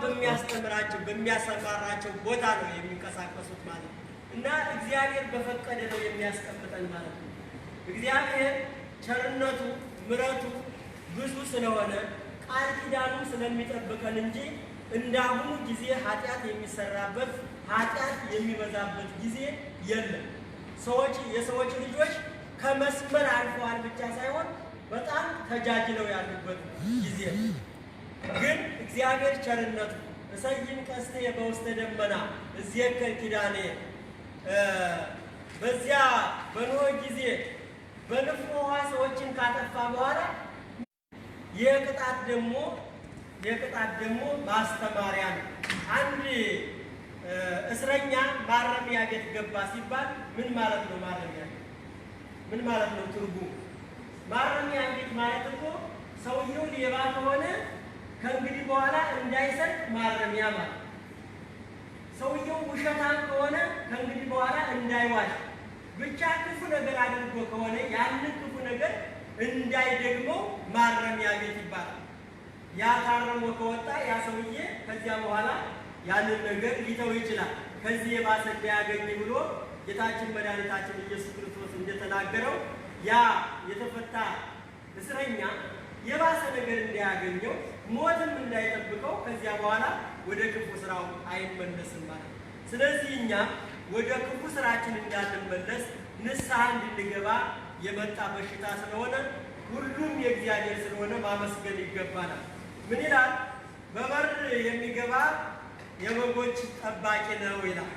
በሚያስተምራቸው በሚያሰማራቸው ቦታ ነው የሚንቀሳቀሱት ማለት ነው። እና እግዚአብሔር በፈቀደ ነው የሚያስቀምጠን ማለት ነው። እግዚአብሔር ቸርነቱ ምሕረቱ ብዙ ስለሆነ ቃል ኪዳኑ ስለሚጠብቀን እንጂ እንዳሁኑ ጊዜ ኃጢአት የሚሰራበት ኃጢአት የሚበዛበት ጊዜ የለም። የሰዎች ልጆች ከመስመር አልፈዋል ብቻ ሳይሆን በጣም ተጃጅለው ያሉበት ጊዜ ግን እግዚአብሔር ቸርነቱ እሰይም ቀስቴ በውስተ ደመና እዝየከር ኪዳኔ በዚያ በኖህ ጊዜ በንፍሮ ውሃ ሰዎችን ካጠፋ በኋላ የቅጣት ደግሞ ማስተማሪያ ነው። አንድ እስረኛ ማረሚያ ቤት ገባ ሲባል ምን ማለት ነው? ማረሚያ ምን ማለት ነው? ትርጉሙ ማረሚያ ቤት ማለት እኮ ሰውየው ሌባ ከሆነ ከእንግዲህ በኋላ እንዳይሰርቅ ማረሚያ ማለት፣ ሰውየው ውሸታም ከሆነ ከእንግዲህ በኋላ እንዳይዋሽ፣ ብቻ ክፉ ነገር አድርጎ ከሆነ ያንን ክፉ ነገር እንዳይደግመው ማረሚያ ቤት ይባላል። ያ ታርሞ ከወጣ ያ ሰውዬ ከዚያ በኋላ ያንን ነገር ሊተው ይችላል። ከዚህ የባሰ እንዳያገኝ ብሎ ጌታችን መድኃኒታችን ኢየሱስ ክርስቶስ እንደተናገረው ያ የተፈታ እስረኛ የባሰ ነገር እንዳያገኘው ሞትም እንዳይጠብቀው ከዚያ በኋላ ወደ ክፉ ስራው አይመለስም ማለት። ስለዚህ እኛ ወደ ክፉ ስራችን እንዳንመለስ ንስሐ እንድንገባ የመጣ በሽታ ስለሆነ ሁሉም የእግዚአብሔር ስለሆነ ማመስገን ይገባናል። ምን ይላል? በበር የሚገባ የበጎች ጠባቂ ነው ይላል።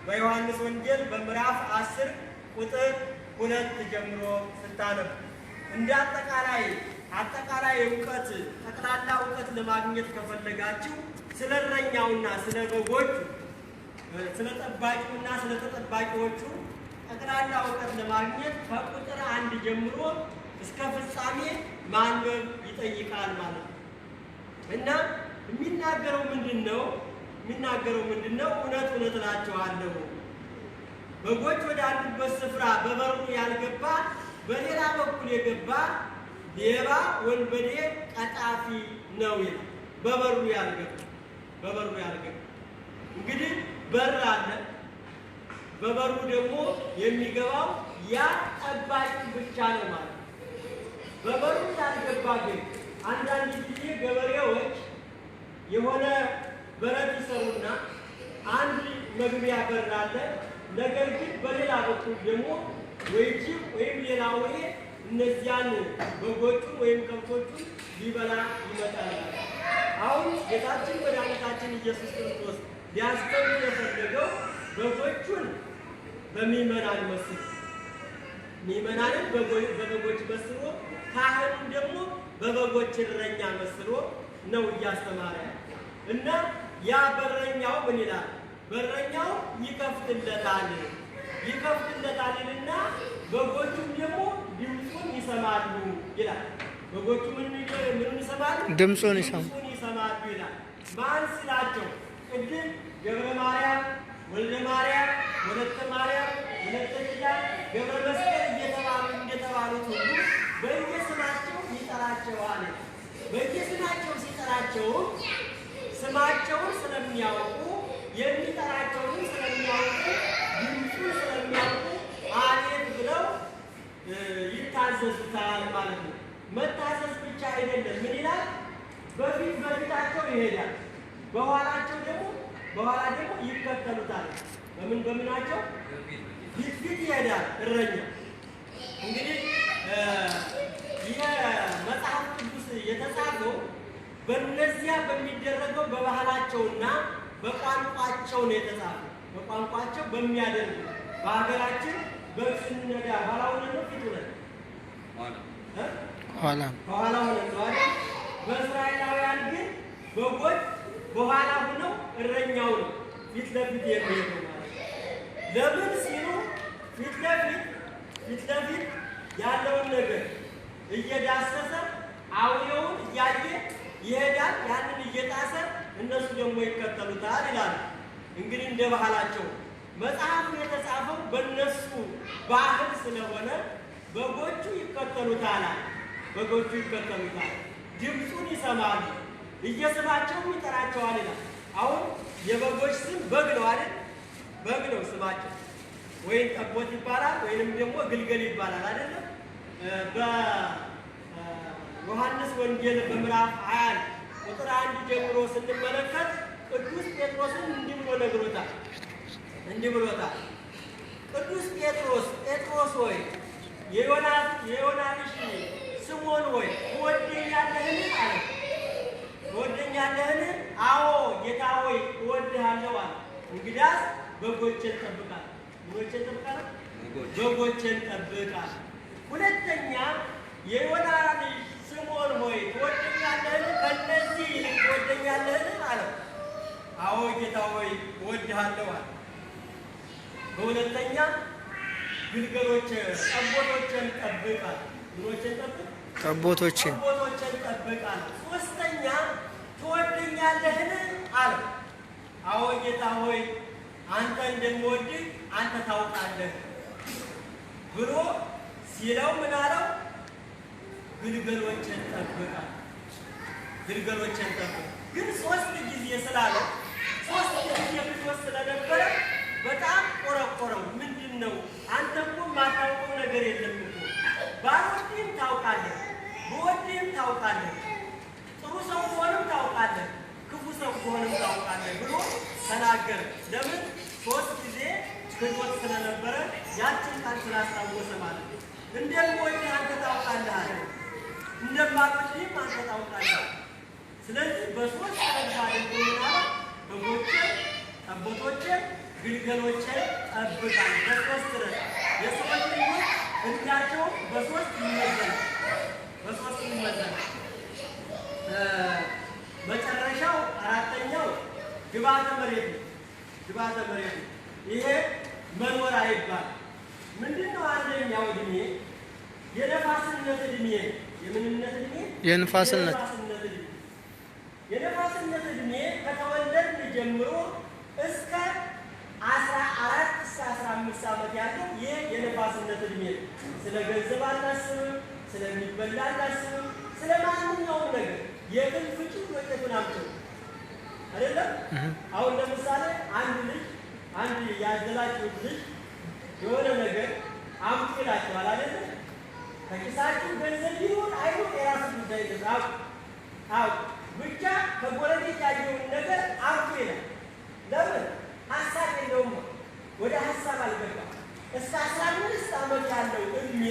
በዮሐንስ ወንጌል በምዕራፍ 10 ቁጥር 2 ጀምሮ ስታነብ እንደ አጠቃላይ እውቀት ጠቅላላ እውቀት ለማግኘት ከፈለጋችሁ ስለ እረኛውና ስለ በጎቹ ስለ ጠባቂውና ስለ ተጠባቂዎቹ ጠቅላላ እውቀት ለማግኘት ከቁጥር 1 ጀምሮ እስከ ፍጻሜ ማንበብ ይጠይቃል ማለት ነው። እና የሚናገረው ምንድነው? እውነት እላችኋለሁ በጎች ወዳሉበት ስፍራ በበሩ ያልገባ በሌላ በኩል የገባ ሌባ፣ ወንበዴ፣ ቀጣፊ ነው ይላል። በበሩ ያልገባ እንግዲህ በር አለ። በበሩ ደግሞ የሚገባው ያ ጠባቂ ብቻ ነው ማለት ነው። በበሩ ያልገባ ግን አንዳንድ ጊዜ ገበሬዎች የሆነ በረት ይሰሩና አንድ መግቢያ በር አለ። ነገር ግን በሌላ በኩል ደግሞ ወይ ጅብ ወይም ሌላ ወሬ እነዚያን በጎቹን ወይም ከብቶቹን ሊበላ ይመጣል። አሁን ጌታችን መድኃኒታችን ኢየሱስ ክርስቶስ ሊያስተምር የፈለገው በጎቹን በሚመናን መስሎ ሚመናንን በበጎች መስሎ ካህኑን ደግሞ በበጎች እረኛ መስሎ ነው እያስተማረ እና ያ በረኛው ምን ይላል? በረኛው ይከፍትለታልና በጎቹም ደግሞ ድምፁን ይሰማሉ ይላል። በጎቹ ምን ይሰማሉ? ድምፁን ይሰማሉ ይላል። ማን ሲላቸው? ቅድም ገብረ ማርያም፣ ወልደ ማርያም፣ ወለተ ማርያም፣ ወለተ ኪዳን፣ ገብረ መስቀል እንደተባሉት ሁሉ በየስማቸው ይጠራቸዋል። በየስማቸው ሲጠራቸው ስማቸውን ስለሚያውቁ የሚጠራቸውን ስለሚያውቁ ድምፁን ስለሚያውቁ አቤት ብለው ይታዘዙታል ማለት ነው። መታዘዝ ብቻ አይደለም። ምን ይላል? በፊታቸው ይሄዳል፣ በኋላ ደግሞ ይከተሉታል። በምናቸው ፊት ይሄዳል እረኛ። እንግዲህ ይህ መጽሐፍ ቅዱስ የተጻፈው በእነዚያ በሚደረገው በባህላቸውና በቋንቋቸው ነው የተጻፈው። በቋንቋቸው በሚያደርጉ በሀገራችን በስነዳ ኋላውን ነው ፊት ሆነ ኋላ ሆነ። በእስራኤላውያን ግን በጎች በኋላ ሆነው እረኛው ነው ፊት ለፊት የሚሄደው ማለት ነው። ለምን ሲሉ ፊት ለፊት ያለውን ነገር እየዳሰሰ አውሬውን እያየ ይሄዳል። ያንን እየጣሰ እነሱ ደግሞ ይከተሉታል ይላል። እንግዲህ እንደ ባህላቸው መጽሐፉ የተጻፈው በእነሱ ባህል ስለሆነ በጎቹ ይከተሉታል። ድምፁን ይሰማሉ። እየስማቸውም ይጠራቸዋል ይላል። አሁን የበጎች ስም በግ ነው አይደል? በግ ነው ስማቸው። ወይም ጠቦት ይባላል ወይንም ደግሞ ግልገል ይባላል አይደለም? በዮሐንስ ወንጌል በምዕራፍ 21 ቁጥር 1 ጀምሮ ስንመለከት ቅዱስ ጴጥሮስን እንዲህ ብሎ ነግሮታል። እንዲህ ብሎታል። ቅዱስ ጴጥሮስ ሆይ የዮና ልጅ ስምዖን ሆይ ትወደኛለህን? አለ። ትወደኛለህን? አዎ ጌታ ሆይ እወድሃለሁ አለ። እንግዲያስ በጎቼን ጠብቃለሁ። ምኖቼን ጠብቃለሁ? በጎቼን ጠብቃለሁ። ሁለተኛ የዮና ልጅ ስምዖን ሆይ ትወደኛለህን? ከእነዚህ ይልቅ ትወደኛለህን? አለው። አዎ ጌታ ሆይ እወድሃለሁ አለ። በሁለተኛ ግልገሎቼን ጠቦቶቼን ጠብቃለሁ። ምኖቼን ጠብቅ? ጠቦቶቼን ጠብቃለሁ። ሶስተኛ ትወደኛለህን? አለው። አዎ ጌታ ሆይ አንተ እንደምወድህ አንተ ታውቃለህ ብሎ ሲለው ምን አለው? ግልገሎቼን ጠብቃለሁ። ግልገሎቼን ጠብቅ። ግን 3 ጊዜ ስላለው 3 ጊዜ ብትወስድ ስለነበረ በጣም ቆረቆረው። ምንድን ነው አንተ እኮ የማታውቀው ነገር የለም እኮ ባልወድህም ታውቃለህ፣ ብወድህም ታውቃለህ፣ ጥሩ ሰው ብሆንም ታውቃለህ፣ ክፉ ሰው ብሆንም ታውቃለህ ብሎ ተናገረ። ለምን? 3 ጊዜ ክዶት ስለነበረ ያችን ቃል ስላስታወሰ ማለት ነው። እንደምወድህ አንተ ታውቃለህ አለ። እንደማትወድህም አንተ ታውቃለህ። ስለዚህ በ3 ተባለ በጎቼን ጠቦቶቼን ግልገሎቼን ጠብቃለሁ። በ3 ድረስ የሰዎች ልጆች እንዲያቸው በ3 ይመዘናል። በ3 ይመዘናል። መጨረሻው 4ኛው ግብዓተ መሬት ነው። ግብዓተ መሬት ነው። ይሄ መኖር አይባል። ምንድነው? አንደኛው እድሜ የነፋስነት እድሜ። የምንነት እድሜ? የነፋስነት እድሜ። የነፋስነት እድሜ ከተወለድን ጀምሮ እስከ 14 እስከ 15 ዓመት ያለው ይህ የነፋስነት እድሜ ነው። ስለ ገንዘብ አናስብም፣ ስለሚበላ አናስብም፣ ስለ ማንኛውም ነገር የግል ፍጩ ወጤቱ ናቸው አይደለም። አሁን ለምሳሌ አንድ ያዘላችሁ ልጅ የሆነ ነገር አምጡ ይላችኋል አይደለም። ከኪሳችሁ ገንዘብ ይሁን አይሁን የራሱ ጉዳይ ነው። ብቻ ከጎረቤት ያየውን ነገር አምጡ ይላል። ለምን? ሀሳብ የለውም። ወደ ሀሳብ አልገባም። እስከ 15 ዓመት ያለው እድሜ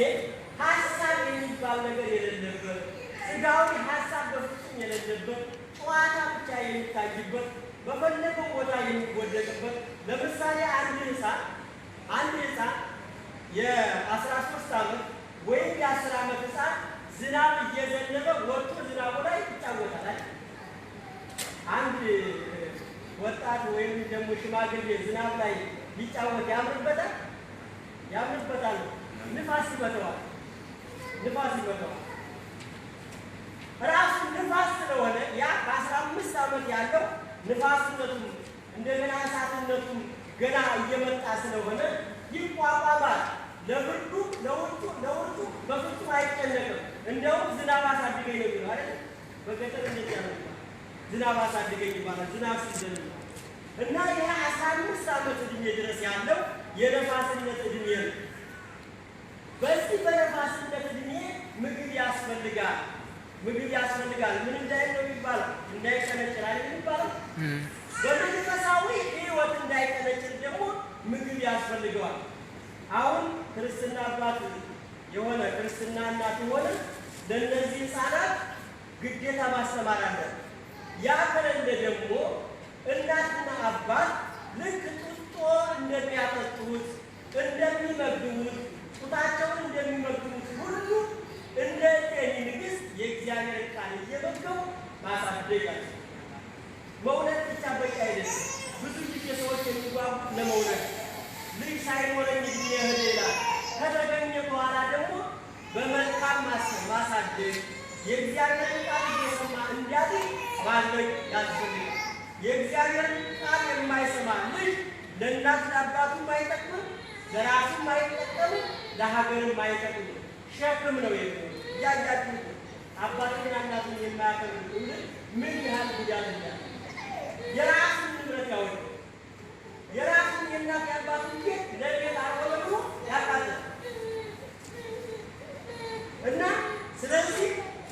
ሀሳብ የሚባል ነገር የሌለበት፣ ስጋዊ ሀሳብ በፍጹም የሌለበት፣ ጨዋታ ብቻ የሚታይበት፣ በፈለገው ቦታ የሚወደቅበት። ለምሳሌ አንድ ህፃን የ13 ዓመት ወይም የ10 ዓመት ህፃን ዝናብ እየዘነበ ወጥቶ ዝናቡ ላይ ይጫወታል። አንድ ወጣት ወይም ደግሞ ሽማግሌ ዝናብ ላይ ሊጫወት ያምርበታል? ያምርበታል? ንፋስ ይመታዋል። ራሱ ንፋስ ስለሆነ ያ በ15 ዓመት ያለው ንፋስነቱ እንደገና እሳትነቱ ገና እየመጣ ስለሆነ ይቋቋማል። ለብርዱ ለውርጩ በፍጹም አይጨነቅም። እንደውም ዝናብ አሳድገኝ ነው የሚለው አይደል? በገጠር እንደዚያ ነው። ዝናብ አሳድገኝ ይባላል። ዝናብ ሲዘንብ እና ይህ 15 ዓመት እድሜ ድረስ ያለው የነፋስነት እድሜ ነው። በዚህ በነፋስነት እድሜ ምግብ ያስፈልጋል። ምን እንዳይል ነው የሚባለው? እንዳይቀነጭር አይደል የሚባለው? በመንፈሳዊ ሕይወት እንዳይቀነጭር ደግሞ ምግብ ያስፈልገዋል። አሁን ክርስትና አባት የሆነ ክርስትና እናት የሆነ ለእነዚህ ህፃናት ግዴታ ማስተማር አለ። ያ ከሌለ ደግሞ እናትና አባት ልክ ጡጦ እንደሚያጠጡት እንደሚመግቡት ጡታቸውን እንደሚመግቡት ሁሉ እንደ እሌኒ ንግሥት የእግዚአብሔር ቃል እየመገቡ ማሳደግ አለ። መውለድ ብቻ በቂ አይደለም። ብዙ ጊዜ ሰዎች የሚጓጉት ለመውለድ ልጅ ሳይኖረኝ እድሜ ሄደ ይላል። ከተገኘ በኋላ ደግሞ በመልካም ማሳደግ የእግዚአብሔርን ቃል እየሰማ እንዲያድግ ማድረግ ያስፈልጋል። የእግዚአብሔርን ቃል የማይሰማ ልጅ ለእናት ለአባቱም አይጠቅምም፣ ለራሱም አይጠቀምም፣ ለሀገርም አይጠቅምም። ሸክም ነው የሚሆነው። እያያችሁ አባትና እናቱን የማያከብር ትውልድ ምን ያህል ጉዳት እንዳለ የራሱን ንብረት ያወጣ የራሱን የእናት ያባቱን ቤት ለቤት አርጎ ያቃጥላል እና ስለዚህ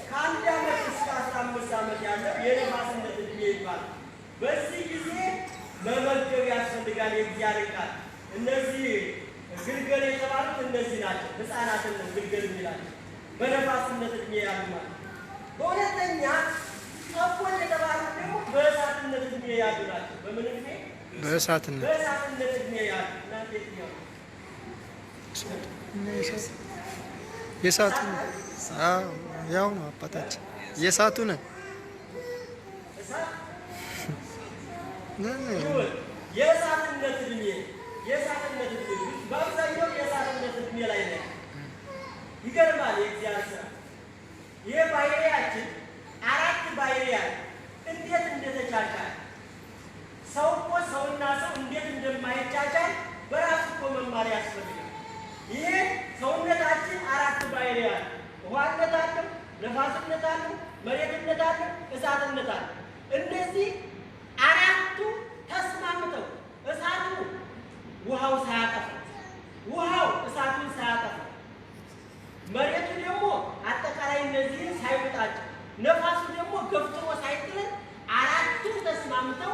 ከአንድ ዓመት እስከ 15 ዓመት ያለው የነፋስነት ዕድሜ ይባላል። በዚህ ጊዜ መመገብ ያስፈልጋል። የእግዚአብሔር ቃል እነዚህ ግልገል የተባሉት እነዚህ ናቸው። ሕፃናትን ነው ግልገል የሚላቸው በነፋስነት ዕድሜ ያሉ ማለት። በሁለተኛ ጠቦት የተባሉት ደግሞ በእሳትነት ዕድሜ ያሉ ናቸው። በምን ዕድሜ? በእሳትነት ዕድሜ ያሉ። እናንተ የትኛው የእሳቱ ያው ነው አባታችን የእሳቱ ነን። የእሳትነት ዕድሜ በአብዛኛው የእሳትነት ዕድሜ ላይ ነው። ይገርማል የእግዚአብሔር ሥራ። ይሄ ባህሪያችን 4 ባህሪያት እንዴት እንደተቻቻለ ሰው እኮ ሰውና ሰው እንዴት እንደማይቻቻል በራሱ እኮ መማር ያስፈልጋል። ይሄ ሰውነታችን 4 ባህሪያት ውሃነት አለው፣ ነፋስነት አለው፣ መሬትነት አለው፣ እሳትነት አለው። እነዚህ 4ቱ ተስማምተው እሳቱ ውሃው ሳያጠፋ፣ ውሃው እሳቱን ሳያጠፋ፣ መሬቱ ደግሞ አጠቃላይ እነዚህን ሳይውጣቸው፣ ነፋሱ ደግሞ ገፍትሮ ሳይጥለን 4ቱ ተስማምተው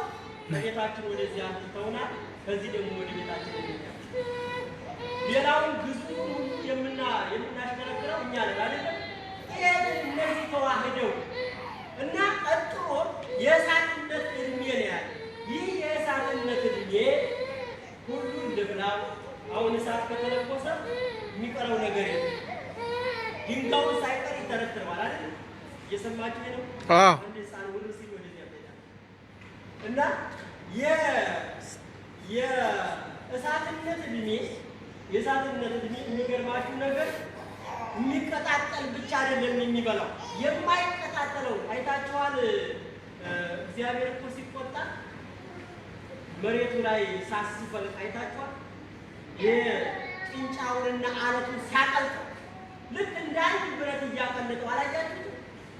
መሬታችን ወደዚህ አምጥተውናል። ከዚህ ደግሞ ወደ ቤታችን ይገኛል። ሌላውን ግዙ የምናሽከረክረው እኛ ነን አይደለም? ይሄ እነዚህ ተዋህደው እና ቀጥሎ የእሳትነት ዕድሜ ነው ያለ። ይህ የእሳትነት ዕድሜ ሁሉን ልብላው። አሁን እሳት ከተለኮሰ የሚቀረው ነገር የለም። ድንጋዩን ሳይቀር ይተረትረዋል አይደል? እየሰማችሁ ነው? አንድ ህፃን ሁሉ ሲል ወደዚህ ያበዳል እና የእሳትነት ዕድሜ የሚገርማችሁ ነገር የሚቀጣጠል ብቻ አይደለም የሚበላው፣ የማይቀጣጠለው አይታችኋል። እግዚአብሔር እኮ ሲቆጣ መሬቱ ላይ እሳት ሲፈልቅ አይታችኋል። የጭንጫውንና አለቱን ሲያቀልጠው ልክ እንደ አንድ ብረት እያቀለጠው አላያችሁትም?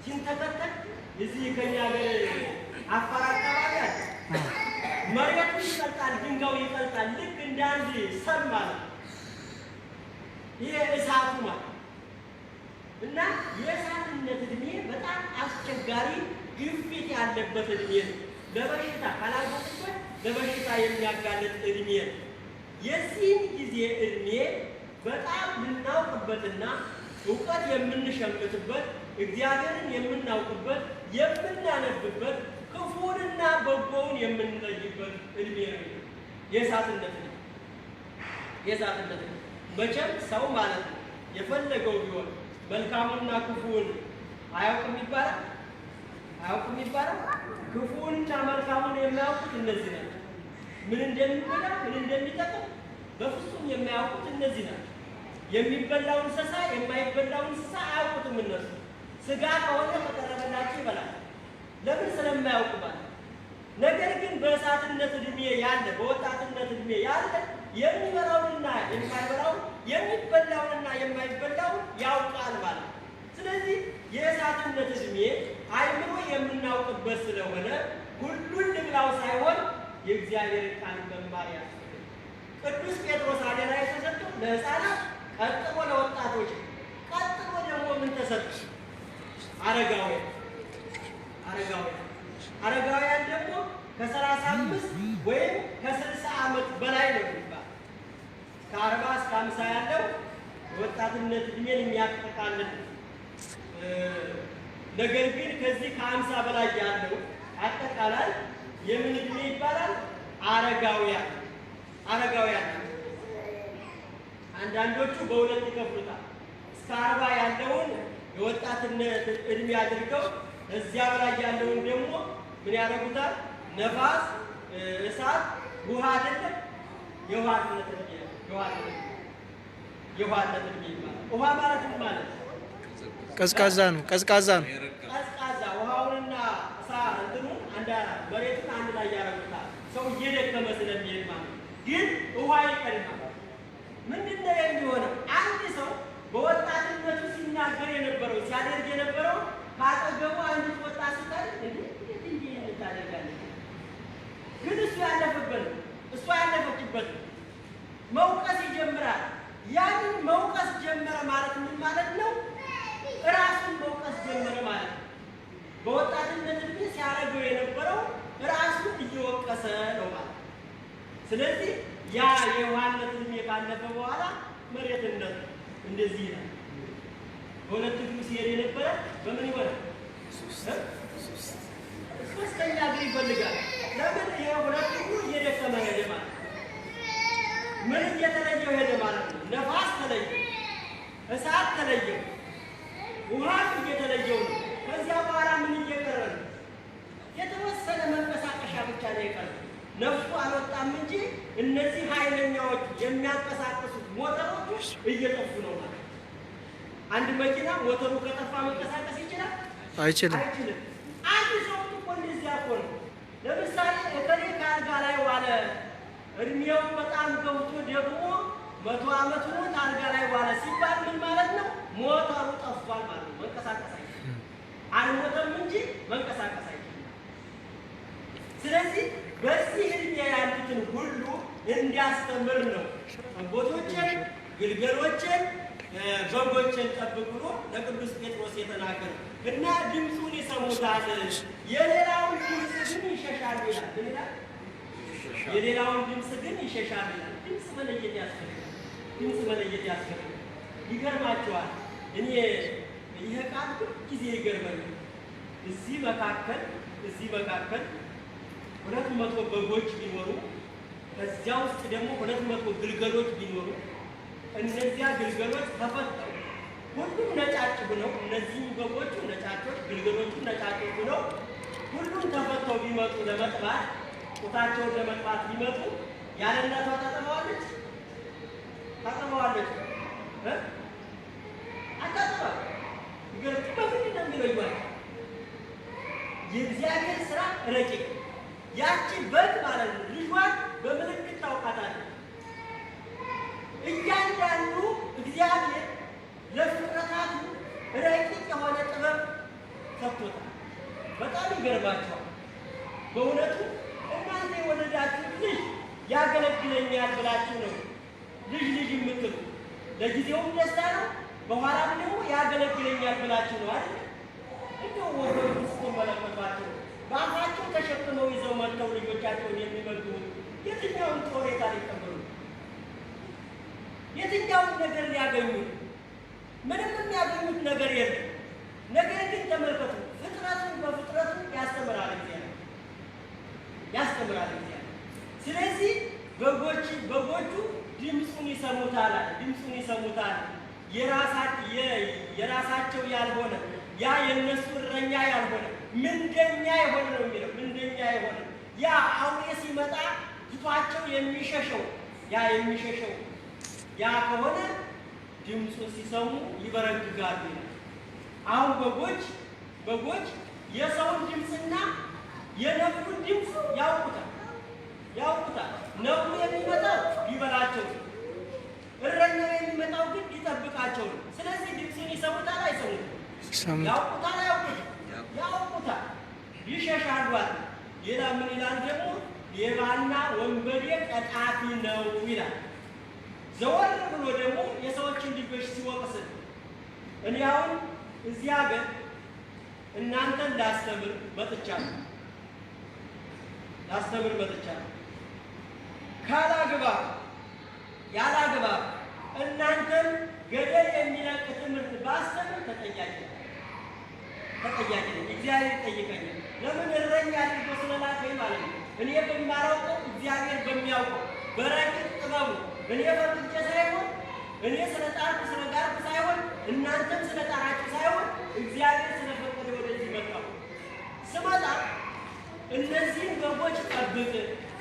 ሲንተከተል እዚህ ከኛ ሀገር አፋር አካባቢ አለ። መሬቱ ይቀልጣል፣ ድንጋዩ ይቀልጣል። ልክ እንደ አንድ ሰም ማለት ይሄ እሳቱ ማለት እና የእሳትነት ዕድሜ በጣም አስቸጋሪ ግፊት ያለበት ዕድሜ ነው። ለበሽታ ካላወቅበት ለበሽታ የሚያጋለጥ ዕድሜ ነው። የዚህን ጊዜ ዕድሜ በጣም ልናውቅበትና እውቀት የምንሸምትበት እግዚአብሔርን የምናውቅበት የምናነብበት ክፉንና በጎውን የምንለይበት ዕድሜ ነው። የእሳትነት ዕድሜ መቼም ሰው ማለት ነው የፈለገው ቢሆን መልካሙንና ክፉን አያውቅም ይባላል። ክፉንና መልካሙን የማያውቁት እነዚህ ናቸው። ምን እንደሚጎዳ ምን እንደሚጠቅም በፍጹም የማያውቁት እነዚህ ናቸው። የሚበላውን እንስሳ የማይበላውን እንስሳ አያውቁትም እነሱ። ስጋ ከሆነ ተቀረበላቸው ይበላል። ለምን? ስለማያውቁ ማለት። ነገር ግን በእሳትነት ዕድሜ ያለ በወጣትነት ዕድሜ ያለ የሚበላውንና የማይበላውን የሚበላውንና የማይበላውን ያውቃል ማለት። ስለዚህ የእሳትነት ዕድሜ አይምሮ የምናውቅበት ስለሆነ ሁሉን ልብላው ሳይሆን የእግዚአብሔር ቃል መማር ያስፈልጋል። ቅዱስ ጴጥሮስ አደራ የተሰጠው ለሕፃናት፣ ቀጥሎ ለወጣቶች፣ ቀጥሎ ደግሞ ምን ተሰጠ? አረጋውያን ደግሞ ከ35 ወይም ከ60 ዓመት በላይ ነው የሚባል ከ40 እስከ 50 ያለው የወጣትነት ዕድሜን የሚያጠቃልል። ነገር ግን ከዚህ ከ50 በላይ ያለው አጠቃላይ የምን ዕድሜ ይባላል? አረጋውያን። አንዳንዶቹ በሁለት ይከፍሉታል። እስከ 40 ያለውን የወጣትነት ዕድሜ አድርገው እዚያ በላይ ያለውን ደግሞ ምን ያደርጉታል? ነፋስ፣ እሳት፣ ውሃ አይደለም የውሃነት ዕድሜ ይባላል። ውሃ ማለት ምን ማለት ነው? ቀዝቃዛ ነው። ቀዝቃዛ ውሃውንና እንትኑን መሬቱን አንድ ላይ ያደርጉታል። ሰው እየደከመ ስለሚሄድ ማለት ግን ውሃ ይቀድማል። ምንድን ነው የሚሆነው? አንድ ሰው በወጣትነቱ ሲናገር የነበረው ሲያደርግ የነበረው ካጠገቡ አንዲት ወጣት ስታል ስለዚህ ያ የውሃነት ዕድሜ ካለፈ በኋላ መሬትነት እንደዚህ ይላል። በሁለት እግሩ ሲሄድ የነበረ በምን ይሆናል? ሶስተኛ እግር ይፈልጋል። ለምን? ይሄ ሁለት እግሩ እየደከመ ሄደ ማለት ነው። ምን እየተለየው ሄደ ማለት ነው? ነፋስ ተለየው፣ እሳት ተለየው፣ ውሃም እየተለየው ነው። ከዚያ በኋላ ምን እየቀረ ነው? የተወሰነ መንቀሳቀሻ ብቻ ነው የቀረ። ነፍሱ አልወጣም እንጂ እነዚህ ኃይለኛዎች የሚያንቀሳቅሱት ሞተሮች እየጠፉ ነው ማለት ነው። አንድ መኪና ሞተሩ ከጠፋ መንቀሳቀስ ይችላል? አይችልም። አንድ ሰው እኮ እንደዚያ እኮ ነው። ለምሳሌ እከሌ ከአልጋ ላይ ዋለ፣ እድሜው በጣም ገብቶ ደግሞ 100 ዓመት ሆኖት አልጋ ላይ ዋለ ሲባል ምን ማለት ነው? ሞተሩ ጠፍቷል ማለት ነው። መንቀሳቀስ አይችልም። አልሞተም እንጂ መንቀሳቀስ አይችልም። ስለዚህ በዚህ እድሜ ያሉትን ሁሉ እንዲያስተምር ነው ጠቦቶችን፣ ግልገሎችን፣ በጎችን ጠብቅ ብሎ ለቅዱስ ጴጥሮስ የተናገረ እና ድምፁን ይሰሙታል፣ የሌላውን ድምፅ ግን ይሸሻሉ ይላል። ምን ይላል? የሌላውን ድምፅ ግን ይሸሻሉ ይላል። ድምፅ መለየት ያስፈልጋል። ድምፅ መለየት ያስፈልጋል። ይገርማቸዋል። እኔ ይሄ ቃል ሁልጊዜ ይገርመኛል። እዚህ መካከል 200 በጎች ቢኖሩ ከዚያ ውስጥ ደግሞ 200 ግልገሎች ቢኖሩ እነዚያ ግልገሎች ተፈተው ሁሉም ነጫጭ ሆነው እነዚህ በጎቹ ነጫጮች ግልገሎቹ ነጫጮች ሆነው ሁሉም ተፈተው ቢመጡ ለመጥባት ጡታቸውን ለመጥባት ቢመጡ ያለ እናቷ ታጠባዋለች? አታጠባም። ይገርም። በምንድን ነው የሚለዩዋል? የእግዚአብሔር ስራ ረቂቅ። ያቺ በግ ማለት ነው ልጇን በምልክት ታውቃታለች። እያንዳንዱ እግዚአብሔር ለፍጥረታቱ ረቂቅ የሆነ ጥበብ ሰጥቶታል። በጣም ይገርማቸዋል በእውነቱ። እናንተ የወለዳችሁት ልጅ ያገለግለኛል ብላችሁ ነው ልጅ የምትሉ። ለጊዜውም ደስታ ነው፣ በኋላም ደግሞ ያገለግለኛል ብላችሁ ነው አይደል? እንደው ወገኑ ስትመለከቷቸው በአፋቸው ተሸክመው ይዘው መጥተው ልጆቻቸውን የሚመግቡት የትኛውን ጦሬታ ሊቀበሉ፣ የትኛውን ነገር ሊያገኙ? ምንም የሚያገኙት ነገር የለም። ነገር ግን ተመልከቱ፣ ፍጥረቱን በፍጥረቱ ያስተምራል እግዚአብሔር። ስለዚህ በጎቹ ድምፁን ይሰሙታል። የራሳቸው ያልሆነ ያ የነሱ እረኛ ያልሆነ ምንደኛ የሆነ ነው የሚለው። ምንደኛ የሆነ ያ አውሬ ሲመጣ ትቷቸው የሚሸሸው ያ ከሆነ ድምፁን ሲሰሙ ይበረግጋሉ። አሁን በጎች የሰውን ድምፅና የነብሩን ድምፅ ያውቁታል። ነብሩ የሚመጣው ሊበላቸው፣ እረኛው የሚመጣው ግን ሊጠብቃቸው ነው። ስለዚህ ድምፁን ይሰሙታል አይሰሙትም? ያውቁታል ያውቁታል፣ ይሸሻሉ። ሌላ ምን ይላል ደግሞ? ሌባና ወንበዴ ቀጣፊ ነው ይላል። ዘወር ብሎ ደግሞ የሰዎችን ልጆች ሲወቅስ እኔ አሁን እዚህ ሀገር እናንተን ላስተምር መጥቻለሁ። ያላግባብ እናንተን ገደል የሚለቅ ትምህርት ባስተምር ተጠያቂ ነኝ። እግዚአብሔር ይጠይቀኛል። ለምን? እረኛ አድርጎ ስለላከኝ ማለት ነው። እኔ በማላውቀው እግዚአብሔር በሚያውቀው በረቂቅ ጥበቡ እኔ ፈቅጄ ሳይሆን፣ እኔ ስለጣርኩ ስለጋርኩ ሳይሆን፣ እናንተም ስለጣራችሁ ሳይሆን እግዚአብሔር ስለፈቀደ ወደዚህ መጣሁ። ስመጣ እነዚህን በጎች ጠብቅ፣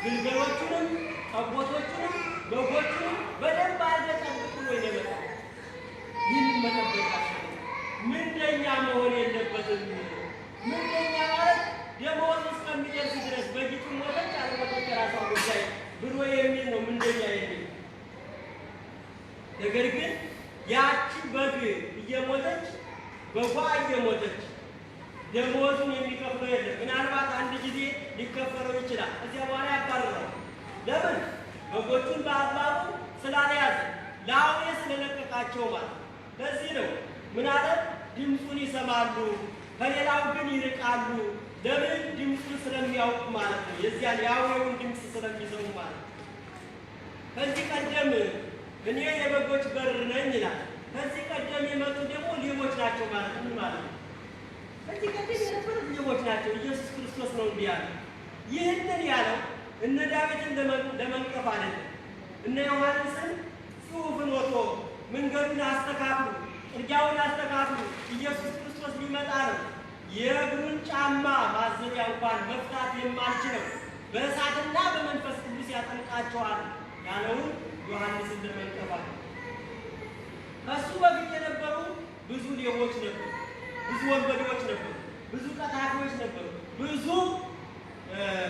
ግልገሎቹንም፣ ጠቦቶቹንም፣ በጎቹንም በደንብ አድርገህ ጠብቅ ብሎ ይመጣ። ይህን መጠበቅ ምንደኛ መሆን የለበትም። ምንደኛ ማለት ደመወዝ እስከሚደርስ ድረስ በጊቱ ሞተች አለሞተች የራሷ ጉዳይ ብሎ የሚል ነው ምንደኛ የሚል። ነገር ግን ያቺ በግ እየሞተች በጓ እየሞተች ደመወዙን የሚከፍለው የለም። ምናልባት አንድ ጊዜ ሊከፈለው ይችላል። እዚያ በኋላ ያባርራል። ለምን? በጎቹን በአግባቡ ስላለያዘ ለአውሬ ስለለቀቃቸው ማለት። ለዚህ ነው ምን አለ? ድምፁን ይሰማሉ፣ ከሌላው ግን ይርቃሉ። ለምን? ድምፁን ስለሚያውቁ ማለት ነው። የዚያን የአውሬውን ድምፅ ስለሚሰሙ ማለት ነው። ከዚህ ቀደም እኔ የበጎች በር ነኝ ይላል። ከዚህ ቀደም የመጡ ደግሞ ሌቦች ናቸው ማለት ምን ማለት ነው? ከዚህ ቀደም የነበሩት ሌቦች ናቸው። ኢየሱስ ክርስቶስ ነው እንዲህ ያለው። ይህንን ያለው እነ ዳዊትን ለመንቀፍ አይደለም። እነ ዮሐንስን ጽሑፍን ወጥቶ መንገዱን አስተካክሉ፣ ጥርጊያውን አስተካክሉ፣ ኢየሱስ ክርስቶስ ሊመጣ ነው፣ የእግሩን ጫማ ማዘቢያ እንኳን መፍታት የማልችለው በእሳትና በመንፈስ ቅዱስ ያጠምቃቸዋል ያለውን ዮሐንስን ለመንቀፍ አለ። ከሱ በፊት የነበሩ ብዙ ሌቦች ነበሩ፣ ብዙ ወንበዴዎች ነበሩ፣ ብዙ ቀጣፊዎች ነበሩ፣ ብዙ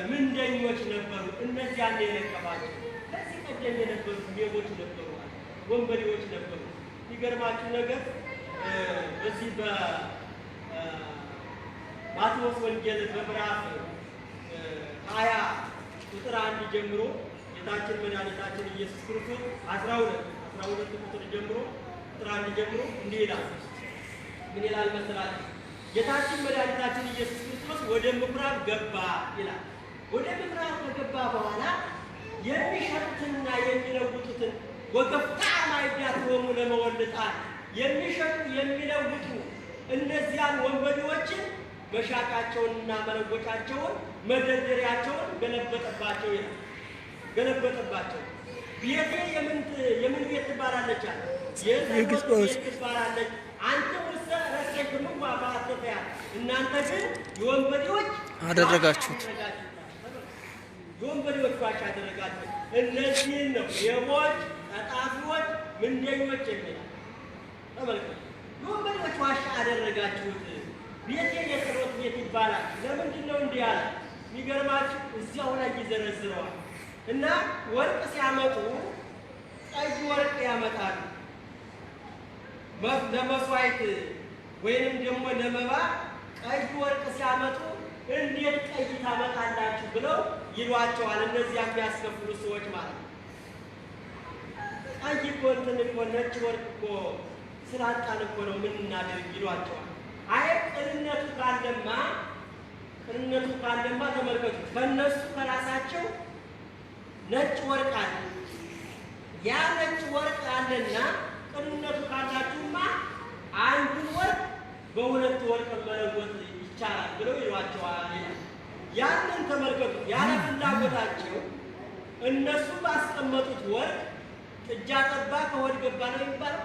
ምንደኞች ነበሩ። እነዚያን የነቀፋቸው ከዚህ ቀደም የነበሩ ሌቦች ነበሩ፣ ወንበዴዎች ነበሩ። የሚገርማችሁ ነገር በዚህ በማቴዎስ ወንጌል በምዕራፍ 20 ቁጥር 1 ጀምሮ ጌታችን መድኃኒታችን ኢየሱስ ክርስቶስ 12 ቁጥር ጀምሮ ቁጥር 1 ጀምሮ እንዲህ ይላል። ምን ይላል መሰላችሁ? ጌታችን መድኃኒታችን ኢየሱስ ክርስቶስ ወደ ምኩራብ ገባ ይላል። ወደ ምኩራብ ከገባ በኋላ የሚሸጡትንና የሚለውጡትን ወገፍታ ማይዳትወሙ ለመወልጣን የሚሸጡ የሚለውጡ እነዚያን ወንበዴዎችን መሻቃቸውንና መለወጫቸውን መደርደሪያቸውን ገለበጠባቸው ይላል። ገለበጠባቸው። ቤቴ የምን ቤት ትባላለች? የጸሎት ቤት ትባላለች። አንተ ውስጥ ረከብኩ ባባተያ እናንተ ግን የወንበዴዎች አደረጋችሁት። የወንበዴዎች ዋሻ አደረጋችሁት። እነዚህን ነው ሌቦች፣ ቀጣፊዎች፣ ምንደኞች የሚል ተመልከቱ። የወንበዴዎች ዋሻ አደረጋችሁት። ቤቴ የጸሎት ቤት ይባላል። ለምንድን ነው እንዲህ ያለ? የሚገርማችሁ እዚያው ላይ ይዘረዝረዋል። እና ወርቅ ሲያመጡ ቀይ ወርቅ ያመጣሉ። ለመስዋዕት ወይንም ደግሞ ለመባ ቀይ ወርቅ ሲያመጡ እንዴት ቀይ ታመጣላችሁ ብለው ይሏቸዋል። እነዚያ የሚያስከፍሉ ሰዎች ማለት ነው። ቀይ እኮ እንትን እኮ ነጭ ወርቅ እኮ ስላጣን እኮ ነው ምን እናድርግ ይሏቸዋል። አይ ቅንነቱ ካለማ ተመልከቱ። ከነሱ ከራሳቸው ነጭ ወርቅ አለ። ያ ነጭ ወርቅ አለና ቅንነቱ ካላችሁማ አንዱን ወርቅ በሁለት ወርቅ መለወጥ ይቻላል ብለው ይሏቸዋል ይላል። ያንን ተመልከቱ። ያለ ፍላጎታቸው እነሱ ባስቀመጡት ወርቅ ጥጃ ጠባ ከሆድ ገባ ነው የሚባለው።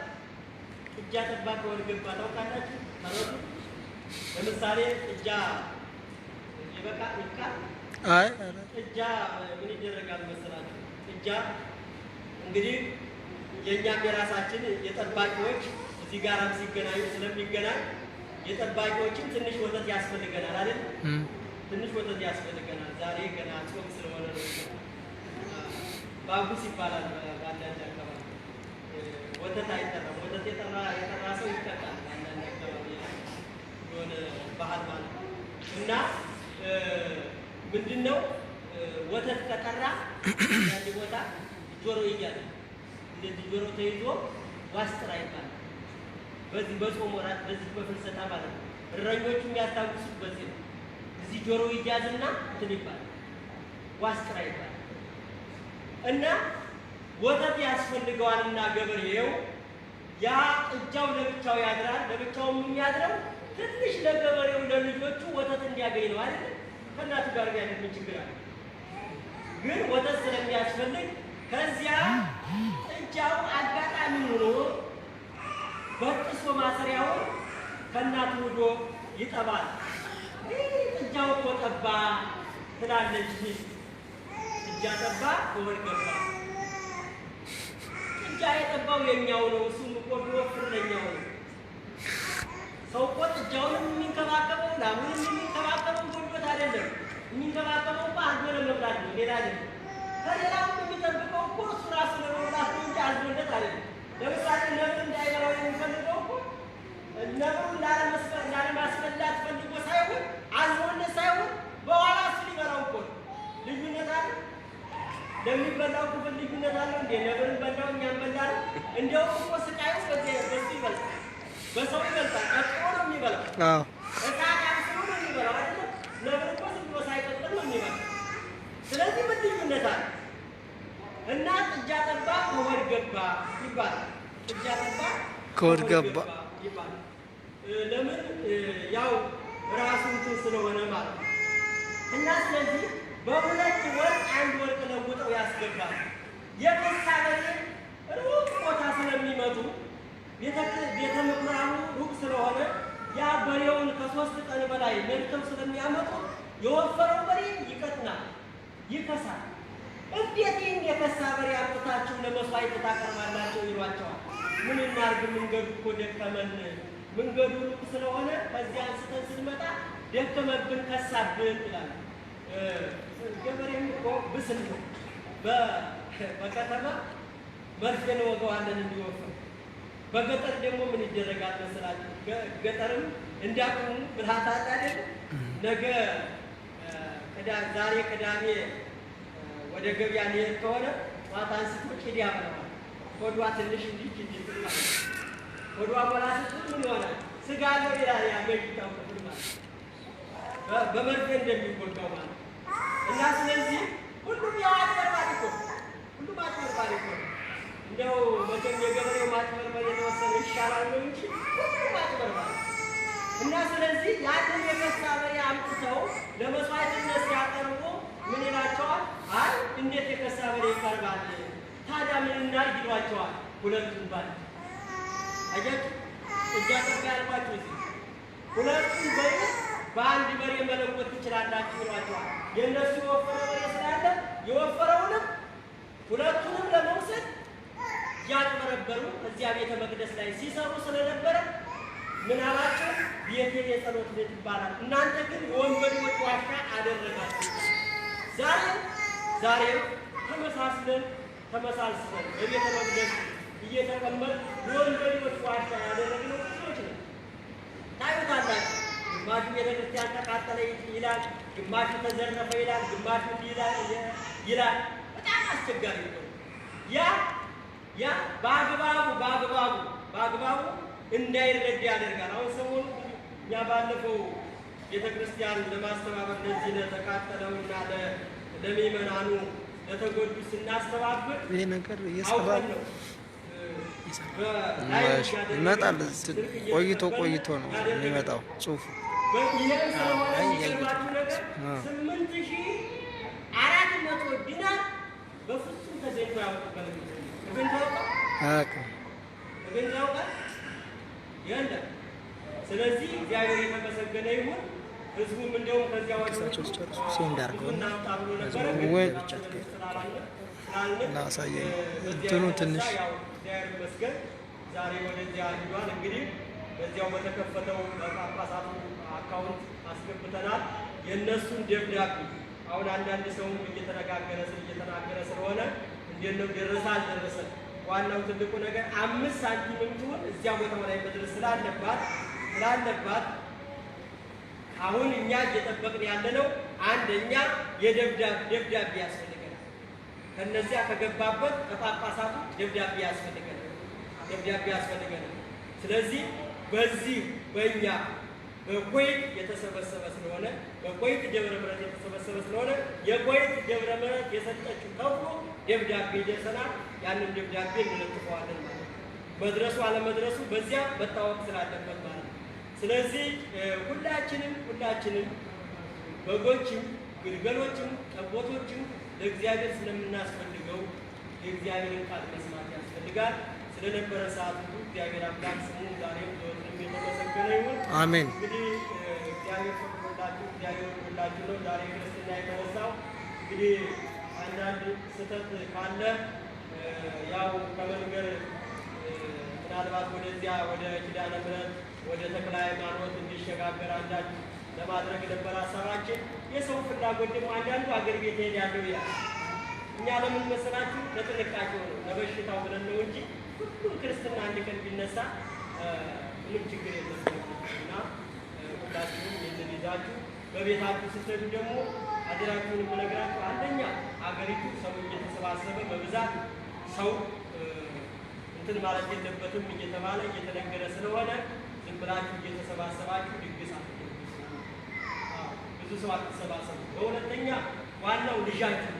ጥጃ ጠባ ከሆድ ገባ ታውቃላችሁ? ታረዱ። ለምሳሌ ጥጃ ይበቃል። ጥጃ ምን ይደረጋል መሰላችሁ? ጥጃ እንግዲህ የእኛም የራሳችን የጠባቂዎች እዚህ ጋራም ሲገናኙ ስለሚገናኝ የጠባቂዎችን ትንሽ ወተት ያስፈልገናል አይደል? ትንሽ ወተት ያስፈልገናል። ዛሬ ገና ጾም ስለሆነ ነው። ባቡስ ይባላል በአንዳንድ አካባቢ። ወተት አይጠራም። ወተት የጠራ ሰው ይጠጣል። አንዳንድ አካባቢ የሆነ ባህል ማለት ነው። እና ምንድነው ወተት ከጠራ አንድ ቦታ ጆሮ ይያዝ። እንደዚህ ጆሮ ተይዞ ዋስጥራ ይባላል። በዚህ በጾም ወራት በዚህ በፍልሰታ ማለት ነው። እረኞቹ የሚያስታውሱት በዚህ ነው። እዚህ ጆሮ ይያዝና እንትን ይባላል፣ ዋስጥራ ይባላል። እና ወተት ያስፈልገዋልና ገበሬው ያ ጥጃው ለብቻው ያድራል። ለብቻው የሚያድረው ትንሽ ለገበሬው ለልጆቹ ወተት እንዲያገኝ ነው አይደል? ከእናቱ ጋር ቢያደርግ ምን ችግር አለ? ግን ወተት ስለሚያስፈልግ ከዚያ ጥጃው አጋጣሚ ሆኖ በጥሶ ማሰሪያውን ከእናቱ ወዶ ይጠባል። ጥጃው እኮ ጠባ ትላለች ሚስት። ጥጃ ጠባ ከወድ ገባ። ጥጃ የጠባው የኛው ነው፣ እሱም እኮ ቢወፍር ለኛው ነው። ሰው እኮ ጥጃውን የሚንከባከበው ላሙን የሚንከባከበው ጎጆት አይደለም። የሚንከባከበው እኮ አርዶ ለመብላት ነው፣ ሌላ አይደለም። ከሌላው የሚጠብቀው እኮ እሱ ራሱ ለመብላት ነው እንጂ አርዶለት አይደለም። ለምሳሌ ነብር እንዳይበላው የሚፈልገው እኮ ነብሩን ላለማስበላት ፈልጎ ሳይሆን አዝሮለት ሳይሆን በኋላ እሱ ሊበላው እኮ ልዩነት አለ። ለሚበላው ክፍል ልዩነት አለው እንዴ? ነብርን በላው እኛም በላን። እንዲያውም እኮ ስቃዩ በሱ ይበልጣል፣ በሰው ይበልጣል። ቀጥሮ ነው የሚበላው። እሳት አብስሎ ነው የሚበላው አይደለም። ነብር እኮ ዝም ብሎ ሳይቀጥል ነው የሚበላው። ስለዚህ ምን ልዩነት አለ? እና ጥጃ ገባ ይባላል። ጥጃ ገባ ከወድ ገባ ይባላል። ለምን ያው ራሱ እንትን ስለሆነ ማለት ነው። እና ስለዚህ በሁለት ወር አንድ ወርቅ ለውጠው ያስገባል። የከሳ በሬ ሩቅ ቦታ ስለሚመጡ ቤተ ምኩራቡ ሩቅ ስለሆነ ያ በሬውን ከ3 ቀን በላይ ነድተው ስለሚያመጡ የወፈረው በሬ ይቀጥናል፣ ይከሳል። እንዴት ይህን የከሳ በሬ አምጥታችሁ ለመስዋዕት ታቀርባላችሁ ይሏቸዋል። ምን እናድርግ? መንገዱ እኮ ደከመን፣ መንገዱ ሩቅ ስለሆነ ከዚያ አንስተን ስንመጣ ደከመብን፣ ከሳብን ይላል። ገበሬም እኮ ብስል ነው። በከተማ መርፌ እንወጋዋለን እንዲወፍር። በገጠር ደግሞ ምን ይደረጋል መሰላችሁ? ገጠርም እንዲያቅሙ ብልሃት አለ አይደል? ነገ ዛሬ ቅዳሜ ወደ ገበያ ሊሄድ ከሆነ ማታ አንስቶ ቂዳ ያበላዋል። ሆዷ ትንሽ እንዲህ ይላል። ሆዷ ሞላ ስትል ምን ይሆናል? ስጋ አለው ይላል። ያ ገዥታው ክፍል ማለት በመርፌ እንደሚጎዳው ማለት እና ስለዚህ ሁሉም ያው አጭበርባሪ እኮ ሁሉም አጭበርባሪ እኮ እንደው መቼም የገበሬው ማጭበርበር የተወሰነ ይሻላል ነው እንጂ ሁሉም አጭበርባሪ እና ስለዚህ ያንን የከሳ በሬ አምጥተው ለመስዋዕትነት ሲያቀርቡ ምን ይላቸዋል? አይ እንዴት የከሳ በሬ ይቀርባል? ታዲያ ምን እናድርግ ይሏቸዋል። ሁለቱን ባል አያችሁ እጃጠባ ያልኳችሁ እዚህ ሁለቱን በሬ በአንድ በሬ መለወጥ ትችላላችሁ ይሏቸዋል። የእነሱ የወፈረ በሬ ስላለ የወፈረውንም ሁለቱንም ለመውሰድ ያጭበረበሩ እዚያ ቤተ መቅደስ ላይ ሲሰሩ ስለነበረ ምን አላቸው? ቤቴ የጸሎት ቤት ይባላል፣ እናንተ ግን የወንበዴዎች ዋሻ አደረጋችሁ። ዛሬም ተመሳስለን በቤተ መቅደስ እየተቀመጥ የወንበዴዎች ዋሻ ያደረግነው ሰዎች ነው። ታዩታላችሁ። ግማሹ ቤተክርስቲያን ተቃጠለ ይላል፣ ግማሹ ተዘረፈ ይላል፣ ግማሹ ይላል። በጣም አስቸጋሪ ነው። ያ በአግባቡ እንዳይረዳ ያደርጋል። አሁን ሰሞኑ እኛ ባለፈው ቤተክርስቲያን ለማስተባበር ለዚህ ለተቃጠለውና ለሚመናኑ ለተጎዱ ስናስተባበር ይሄ ነገር እየሰራል ነው ይመጣል። ቆይቶ ነው የሚመጣው ጽሁፉ። ይሄን ስለሆነ የሚገርማችሁ ነገር 8400 ዲናር በፍጹም ተዘይቶ ያውቁበት ያንተ። ስለዚህ እግዚአብሔር የተመሰገነ ይሁን። ህዝቡም እንደውም ከዚያ ወደ ላሳየኝ እንትኑ ትንሽ እግዚአብሔር ይመስገን ዛሬ ወደዚያ ሂዷል። እንግዲህ በዚያው በተከፈተው በጳጳሳቱ አካውንት አስገብተናል የእነሱን ደብዳቤ። አሁን አንዳንድ ሰውም እየተናገረ ስለሆነ እንዴት ነው ደረሰ አልደረሰ? ዋናው ትልቁ ነገር 5 ሳንቲምም ትሆን እዚያ ቦታው ላይ መድረስ ስላለባት አሁን እኛ እየጠበቅን ያለነው አንደኛ ደብዳቤ ያስፈልገናል። ከነዚያ ከገባበት ከጳጳሳቱ ደብዳቤ ያስፈልገናል። ስለዚህ በዚህ በእኛ በኮይት የተሰበሰበ ስለሆነ በኮይት ደብረ ምሕረት የተሰበሰበ ስለሆነ የኮይት ደብረ ምሕረት የሰጠችው ከፍሎ ደብዳቤ ይደርሰናል። ያንን ደብዳቤ እንለጥፈዋለን ማለት ነው። መድረሱ አለመድረሱ በዚያ መታወቅ ስላለበት ማለት ነው። ስለዚህ ሁላችንም በጎችም ግልገሎችም ጠቦቶችም ለእግዚአብሔር ስለምናስፈልገው የእግዚአብሔርን ቃል መስማት ያስፈልጋል። ስለነበረ ሰዓት ሁሉ እግዚአብሔር አምላክ ስሙ ዛሬም ዘወትርም የተመሰገነ ይሁን። አሜን። እንግዲህ እግዚአብሔር ፈቅዶላችሁ እግዚአብሔር ወዶላችሁ ነው ዛሬ ክርስትና የተነሳው። እንግዲህ አንዳንድ ስህተት ካለ ያው ከመንገር ምናልባት ወደዚያ ወደ ኪዳነ ምሕረት ወደ ተክለ ሃይማኖት እንዲሸጋገር አንዳንድ ለማድረግ ነበር ሀሳባችን። የሰው ፍላጎት ደግሞ አንዳንዱ አገር ቤት ሄዳለሁ ይላል። እኛ ለምን መሰላችሁ? ለጥንቃቄው ነው ለበሽታው ብለን ነው እንጂ ሁሉም ክርስትና አንድ ቀን ቢነሳ ምንም ችግር የለም እና ሁላችሁም ይህንን ይዛችሁ በቤታችሁ ስትሄዱ ደግሞ አደራችሁን የምነግራችሁ አንደኛ አገሪቱ ሰው እየተሰባሰበ በብዛት ሰው እንትን ማለት የለበትም እየተባለ እየተነገረ ስለሆነ ዝም ብላችሁ እየተሰባሰባችሁ ድግስ አትደግሱ። ብዙ ሰው አትሰባሰቡ። በሁለተኛ ዋናው ልጃችሁ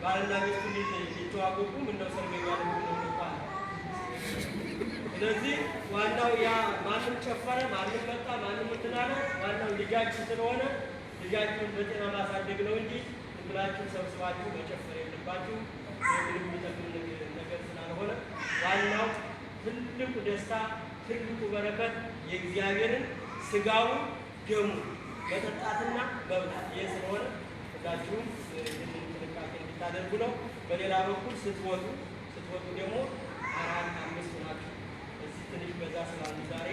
ባልና ሚስቱ ሊተዋወቁ ምነው ሰርገኛ ነው እንኳን። ስለዚህ ዋናው ያ ማንም ጨፈረ ማንም መጣ ማንም እንትን አለ ዋናው ልጃችሁ ስለሆነ ልጃችሁን በጤና ማሳደግ ነው እንጂ ብላችሁ ሰብስባችሁ መጨፈር የለባችሁ። ምንም የሚጠቅም ነገር ስላልሆነ ዋናው ትልቁ ደስታ ትልቁ በረከት የእግዚአብሔርን ስጋውን ደሙ መጠጣትና መብላት ይህ ስለሆነ ሁላችሁም ይህንን ጥንቃቄ እንድታደርጉ ነው። በሌላ በኩል ስትወጡ ደግሞ 4 5 ናችሁ። እዚህ ትንሽ በዛ ስላሉ ዛሬ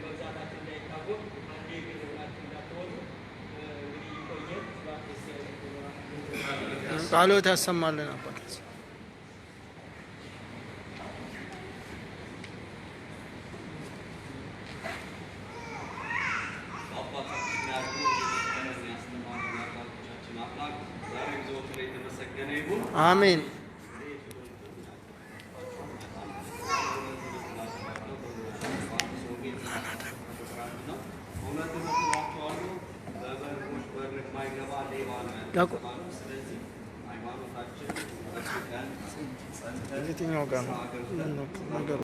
መብዛታችን እንዳይታወቅ አንዴ ግን ብላችሁ እንዳትወጡ። እንግዲህ ይቆየን። ቃሎት ያሰማልን አባታችን። አሜን። የትኛው ጋር ነው ነገሩ?